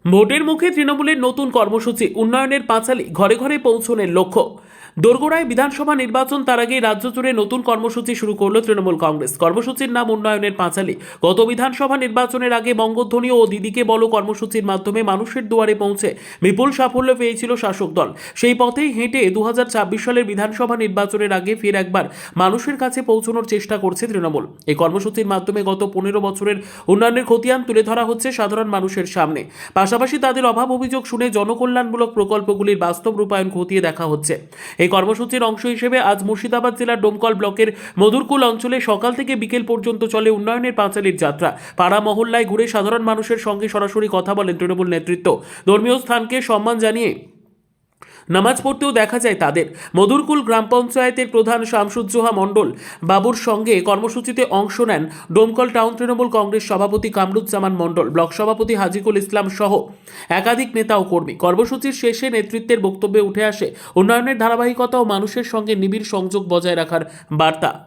ভোটের মুখে তৃণমূলের নতুন কর্মসূচি উন্নয়নের পাঁচালী ঘরে ঘরে পৌঁছনের লক্ষ্য। দোরগোড়ায় বিধানসভা নির্বাচন, তার আগেই রাজ্য জুড়ে নতুন কর্মসূচি শুরু করল তৃণমূল কংগ্রেস। কর্মসূচির নাম উন্নয়নের পাঁচালী। গত বিধানসভা নির্বাচনের আগে বঙ্গধ্বনি ও দিদিকে বলো কর্মসূচির মাধ্যমে মানুষের দুয়ারে পৌঁছে বিপুল সাফল্য পেয়েছিল শাসক দল। সেই পথেই হেঁটে 2024 সালের বিধানসভা নির্বাচনের আগে ফের একবার মানুষের কাছে পৌঁছানোর চেষ্টা করছে তৃণমূল। এই কর্মসূচির মাধ্যমে গত 15 বছরের উন্নয়নের খতিয়ান তুলে ধরা হচ্ছে সাধারণ মানুষের সামনে। পাশাপাশি তাদের অভাব অভিযোগ শুনে জনকল্যাণমূলক প্রকল্পগুলির বাস্তব রূপায়ণ খতিয়ে দেখা হচ্ছে। এই কর্মসূচির অংশ হিসেবে আজ মুর্শিদাবাদ জেলার ডোমকল ব্লকের মধুরকুল অঞ্চলে সকাল থেকে বিকেল পর্যন্ত চলে উন্নয়নের পাঁচালীর যাত্রা। পাড়া মহল্লায় ঘুরে সাধারণ মানুষের সঙ্গে সরাসরি কথা বলেন তৃণমূল নেতৃত্ব। ধর্মীয় স্থানকে সম্মান জানিয়ে নামাজ পড়তেও দেখা যায় তাদের। মধুরকুল গ্রাম পঞ্চায়েতের প্রধান শামসুজ্জোহা মণ্ডল বাবুর সঙ্গে কর্মসূচিতে অংশ নেন ডোমকল টাউন তৃণমূল কংগ্রেস সভাপতি কামরুজ্জামান মণ্ডল, ব্লক সভাপতি হাজিকুল ইসলাম সহ একাধিক নেতা ও কর্মী। কর্মসূচির শেষে নেতৃত্বের বক্তব্যে উঠে আসে উন্নয়নের ধারাবাহিকতা ও মানুষের সঙ্গে নিবিড় সংযোগ বজায় রাখার বার্তা।